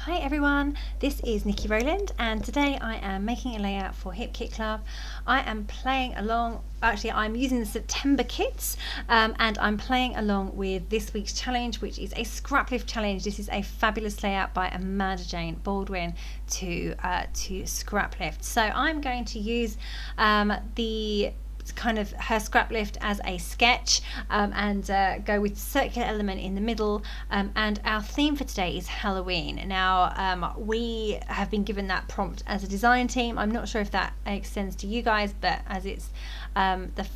Hi everyone, this is Nikki Rowland and today I am making a layout for Hip Kit Club. I am playing along, actually I'm using the September kits and I'm playing along with this week's challenge, which is a Scraplift challenge. This is a fabulous layout by Amanda Jayne Baldwin to Scraplift. So I'm going to use the kind of her Scraplift as a sketch and go with circular element in the middle, and our theme for today is Halloween. Now we have been given that prompt as a design team. I'm not sure if that extends to you guys, but as it's the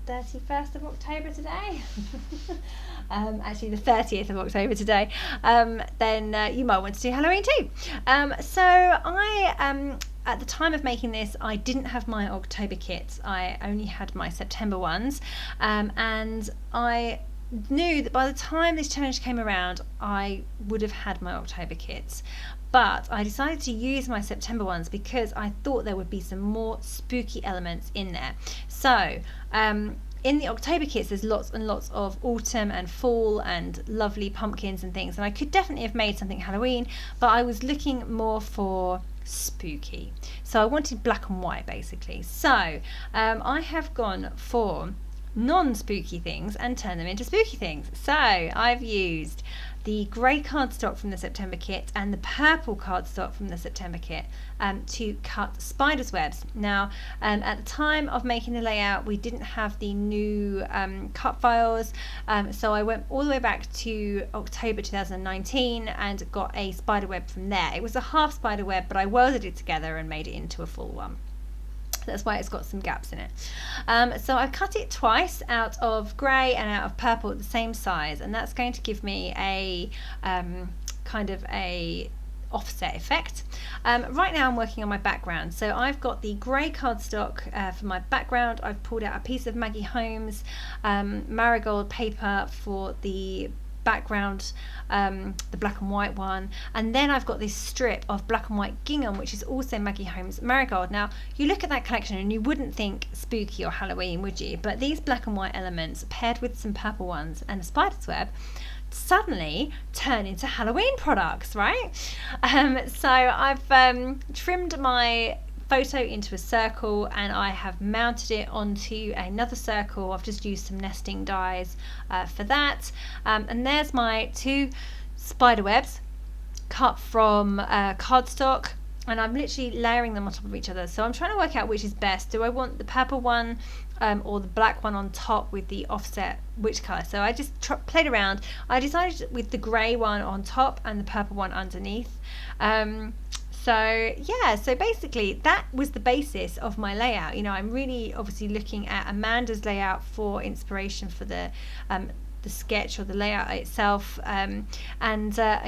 31st of October today actually the 30th of October today, then you might want to do Halloween too. So I at the time of making this, I didn't have my October kits. I only had my September ones, and I knew that by the time this challenge came around, I would have had my October kits. But I decided to use my September ones because I thought there would be some more spooky elements in there. So in the October kits, there's lots and lots of autumn and fall and lovely pumpkins and things, and I could definitely have made something Halloween, but I was looking more for spooky. So I wanted black and white basically. So I have gone for non-spooky things and turned them into spooky things. So I've used the grey cardstock from the September kit and the purple cardstock from the September kit to cut spiders' webs. Now at the time of making the layout, we didn't have the new cut files, so I went all the way back to October 2019 and got a spider web from there. It was a half spider web, but I welded it together and made it into a full one. That's why it's got some gaps in it. So I've cut it twice out of grey and out of purple at the same size, and that's going to give me a kind of a offset effect. Right now I'm working on my background, so I've got the grey cardstock for my background. I've pulled out a piece of Maggie Holmes marigold paper for the background, the black and white one, and then I've got this strip of black and white gingham, which is also Maggie Holmes marigold. Now you look at that collection and you wouldn't think spooky or Halloween, would you? But these black and white elements paired with some purple ones and a spider's web suddenly turn into Halloween products, right? So I've trimmed my photo into a circle and I have mounted it onto another circle. I've just used some nesting dies for that, and there's my two spider webs cut from cardstock, and I'm literally layering them on top of each other. So I'm trying to work out which is best. Do I want the purple one or the black one on top with the offset, which colour? So I just played around. I decided with the grey one on top and the purple one underneath. So yeah, so basically that was the basis of my layout. You know, I'm really obviously looking at Amanda's layout for inspiration for the sketch or the layout itself, and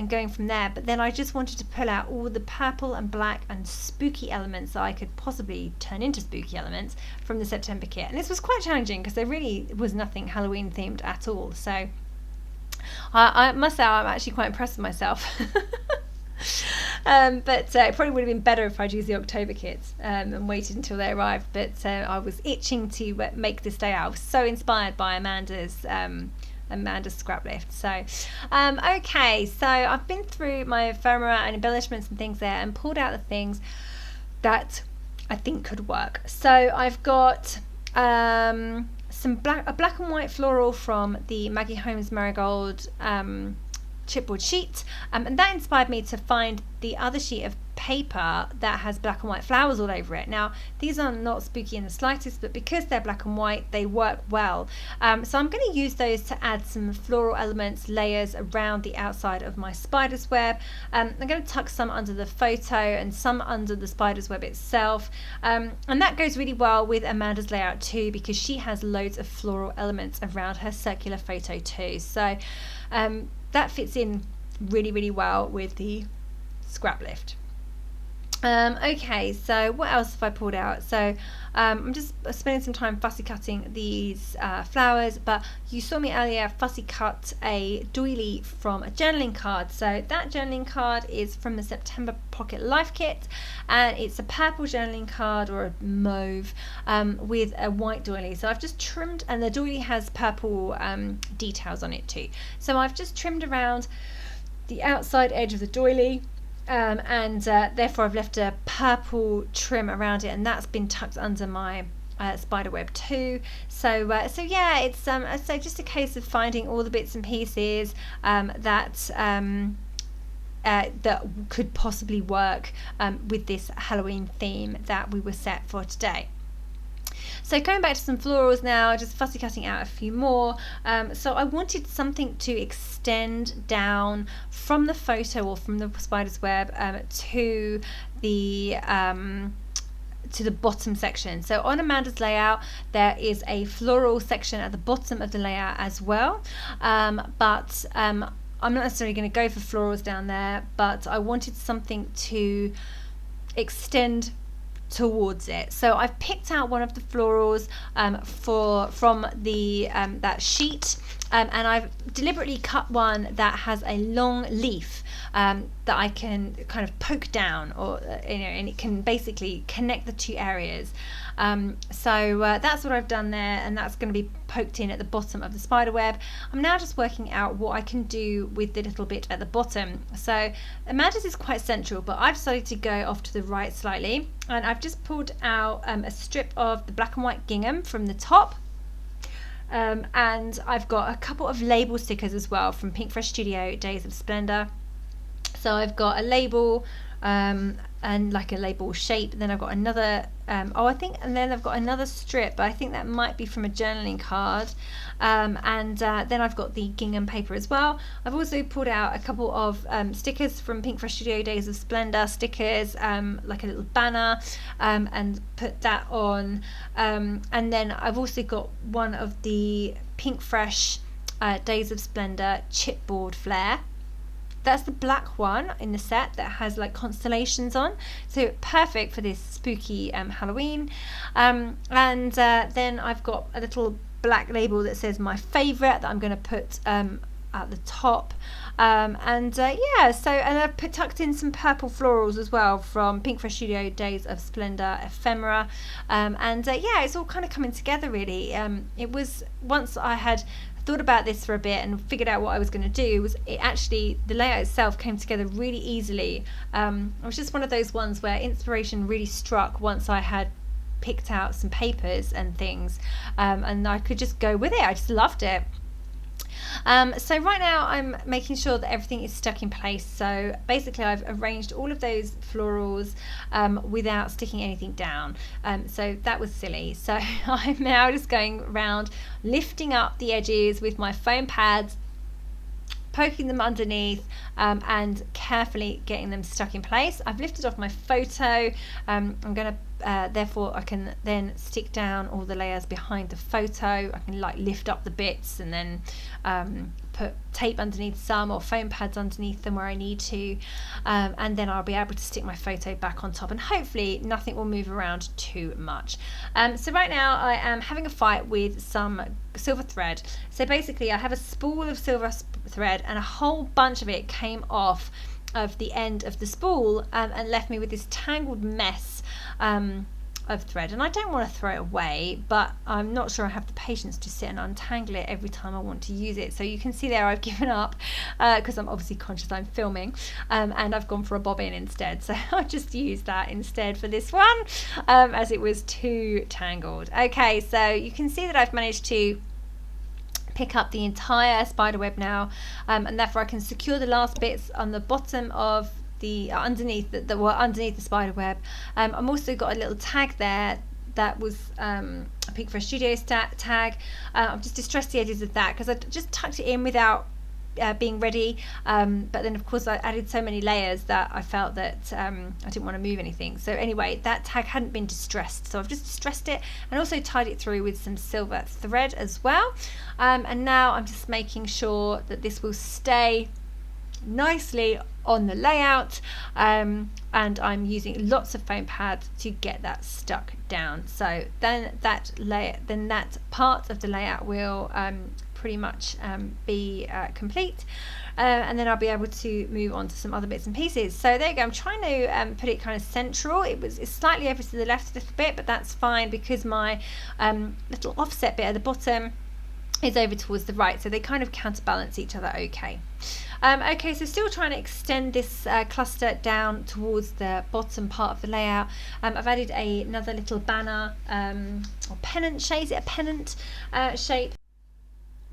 going from there. But then I just wanted to pull out all the purple and black and spooky elements that I could possibly turn into spooky elements from the September kit. And this was quite challenging because there really was nothing Halloween themed at all. So I must say I'm actually quite impressed with myself. But it probably would have been better if I'd used the October kits and waited until they arrived. But I was itching to make this layout. I was so inspired by Amanda's Scraplift. So okay, so I've been through my ephemera and embellishments and things there and pulled out the things that I think could work. So I've got a black and white floral from the Maggie Holmes marigold chipboard sheet, and that inspired me to find the other sheet of paper that has black and white flowers all over it. Now these are not spooky in the slightest, but because they're black and white they work well, so I'm going to use those to add some floral elements, layers around the outside of my spider's web. I'm going to tuck some under the photo and some under the spider's web itself, and that goes really well with Amanda's layout too, because she has loads of floral elements around her circular photo too. So that fits in really well with the Scraplift. Okay, so what else have I pulled out? So I'm just spending some time fussy cutting these flowers, but you saw me earlier fussy cut a doily from a journaling card. So that journaling card is from the September Pocket Life Kit, and it's a purple journaling card or a mauve with a white doily. So I've just trimmed, and the doily has purple details on it too. So I've just trimmed around the outside edge of the doily, and therefore I've left a purple trim around it, and that's been tucked under my spider web too. So yeah, it's so just a case of finding all the bits and pieces that could possibly work with this Halloween theme that we were set for today. So going back to some florals now, just fussy cutting out a few more. So I wanted something to extend down from the photo or from the spider's web to the bottom section. So on Amanda's layout there is a floral section at the bottom of the layout as well, but I'm not necessarily going to go for florals down there, but I wanted something to extend towards it. So I've picked out one of the florals from the that sheet, and I've deliberately cut one that has a long leaf that I can kind of poke down, or and it can basically connect the two areas. So that's what I've done there, and that's going to be poked in at the bottom of the spider web. I'm now just working out what I can do with the little bit at the bottom. So Amanda's is quite central, but I've decided to go off to the right slightly, and I've just pulled out a strip of the black and white gingham from the top. And I've got a couple of label stickers as well from Pink Fresh Studio Days of Splendor. So I've got a label and like a label shape, then I've got another and then I've got another strip, but I think that might be from a journaling card, and then I've got the gingham paper as well. I've also pulled out a couple of stickers from Pink Fresh Studio Days of Splendor stickers, like a little banner, and put that on, and then I've also got one of the Pink Fresh Days of Splendor chipboard flair. That's the black one in the set that has like constellations on, so perfect for this spooky Halloween. And then I've got a little black label that says my favourite that I'm going to put at the top. And I've tucked in some purple florals as well from Pink Fresh Studio Days of Splendor Ephemera. It's all kind of coming together really. It was, once I had thought about this for a bit and figured out what I was going to do, the layout itself came together really easily. It was just one of those ones where inspiration really struck once I had picked out some papers and things, and I could just go with it. I just loved it. So right now I'm making sure that everything is stuck in place. So basically I've arranged all of those florals without sticking anything down. So that was silly. So I'm now just going around lifting up the edges with my foam pads, poking them underneath, and carefully getting them stuck in place. I've lifted off my photo. I'm going to therefore I can then stick down all the layers behind the photo. I can like lift up the bits and then put tape underneath some, or foam pads underneath them where I need to, and then I'll be able to stick my photo back on top, and hopefully nothing will move around too much. So right now I am having a fight with some silver thread. So basically I have a spool of silver thread, and a whole bunch of it came off of the end of the spool, and left me with this tangled mess of thread, and I don't want to throw it away, but I'm not sure I have the patience to sit and untangle it every time I want to use it. So you can see there I've given up, because I'm obviously conscious I'm filming, and I've gone for a bobbin instead. So I'll just use that instead for this one, as it was too tangled. Okay, so you can see that I've managed to pick up the entire spider web now, and therefore I can secure the last bits on the bottom of the underneath the spider web. I'm also got a little tag there that was a Pink Fresh Studios tag. I've just distressed the edges of that because I just tucked it in without being ready, but then of course I added so many layers that I felt that I didn't want to move anything. So anyway, that tag hadn't been distressed, so I've just distressed it and also tied it through with some silver thread as well, and now I'm just making sure that this will stay nicely on the layout, and I'm using lots of foam pads to get that stuck down. So then that part of the layout will pretty much be complete, and then I'll be able to move on to some other bits and pieces. So there you go. I'm trying to put it kind of central. It's slightly over to the left a little bit, but that's fine because my little offset bit at the bottom is over towards the right, so they kind of counterbalance each other okay. Okay, so still trying to extend this cluster down towards the bottom part of the layout. I've added another little banner or pennant shape. Is it a pennant shape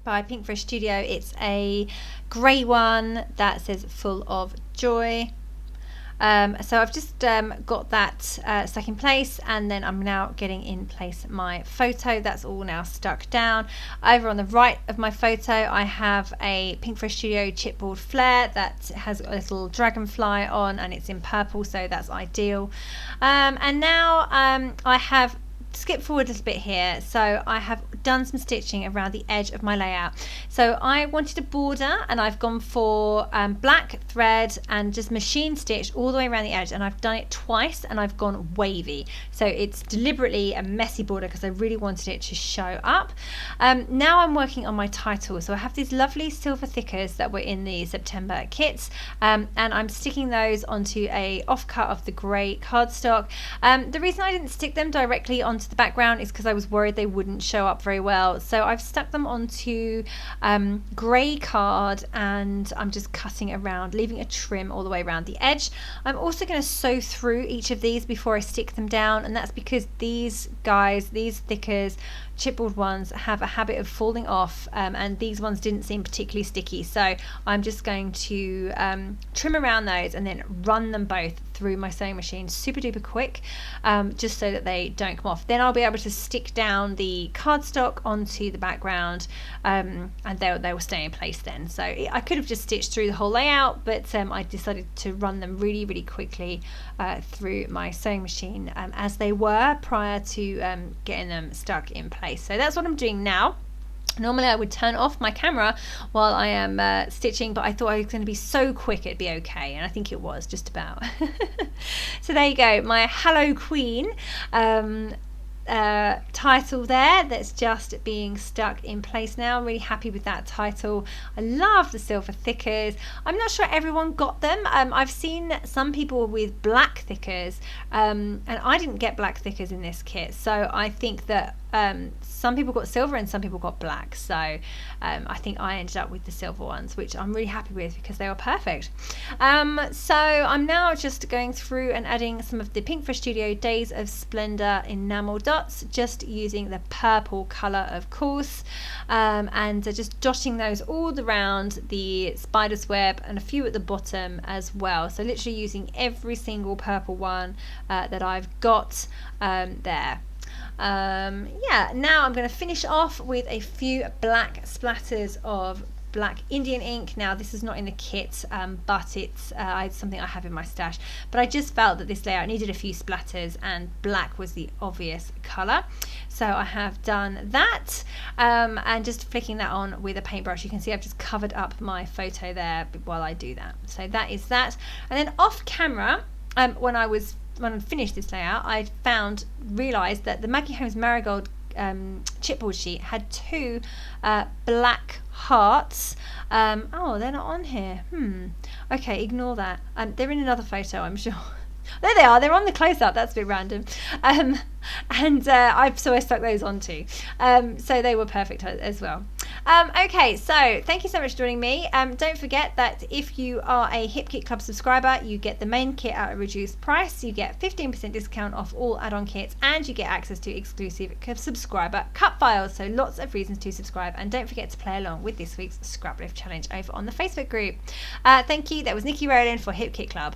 by Pinkfresh Studio? It's a grey one that says full of joy. So I've just got that stuck in place, and then I'm now getting in place my photo. That's all now stuck down. Over on the right of my photo, I have a Pinkfresh Studio chipboard flare that has a little dragonfly on, and it's in purple, so that's ideal. And now I have skip forward a little bit here. So I have done some stitching around the edge of my layout. So I wanted a border, and I've gone for black thread and just machine stitched all the way around the edge, and I've done it twice, and I've gone wavy. So it's deliberately a messy border because I really wanted it to show up. Now I'm working on my title. So I have these lovely silver thickers that were in the September kits, and I'm sticking those onto a offcut of the grey cardstock. The reason I didn't stick them directly onto the background is because I was worried they wouldn't show up very well. So I've stuck them onto grey card, and I'm just cutting around, leaving a trim all the way around the edge. I'm also going to sew through each of these before I stick them down, and that's because these guys, these thickers, chipboard ones, have a habit of falling off, and these ones didn't seem particularly sticky, so I'm just going to trim around those and then run them both through my sewing machine super duper quick, just so that they don't come off. Then I'll be able to stick down the cardstock onto the background, and they will stay in place then. So I could have just stitched through the whole layout, but I decided to run them really, really quickly through my sewing machine as they were prior to getting them stuck in place. So that's what I'm doing now. Normally I would turn off my camera while I am stitching, but I thought I was going to be so quick it'd be okay, and I think it was just about. So there you go, my Hallow Queen title there that's just being stuck in place now. I'm really happy with that title. I love the silver thickers. I'm not sure everyone got them. I've seen some people with black thickers, and I didn't get black thickers in this kit, so I think that some people got silver and some people got black, so I think I ended up with the silver ones, which I'm really happy with because they were perfect. So I'm now just going through and adding some of the Pinkfresh Studio Days of Splendor enamel dots, just using the purple colour of course, and just dotting those all around the spider's web and a few at the bottom as well. So literally using every single purple one that I've got there. Yeah, now I'm going to finish off with a few black splatters of black Indian ink. Now this is not in the kit, but it's something I have in my stash, but I just felt that this layout needed a few splatters and black was the obvious colour, so I have done that, and just flicking that on with a paintbrush. You can see I've just covered up my photo there while I do that. So that is that. And then off camera, when I finished this layout, I realised that the Maggie Holmes Marigold chipboard sheet had two black hearts. Oh, they're not on here. Okay, ignore that. They're in another photo, I'm sure. There they are. They're on the close-up. That's a bit random. And I stuck those on too. So they were perfect as well. Okay, so thank you so much for joining me. Don't forget that if you are a Hip Kit Club subscriber, you get the main kit at a reduced price. You get 15% discount off all add-on kits, and you get access to exclusive subscriber cut files. So lots of reasons to subscribe, and don't forget to play along with this week's Scraplift challenge over on the Facebook group. Thank you. That was Niki Rowland for Hip Kit Club.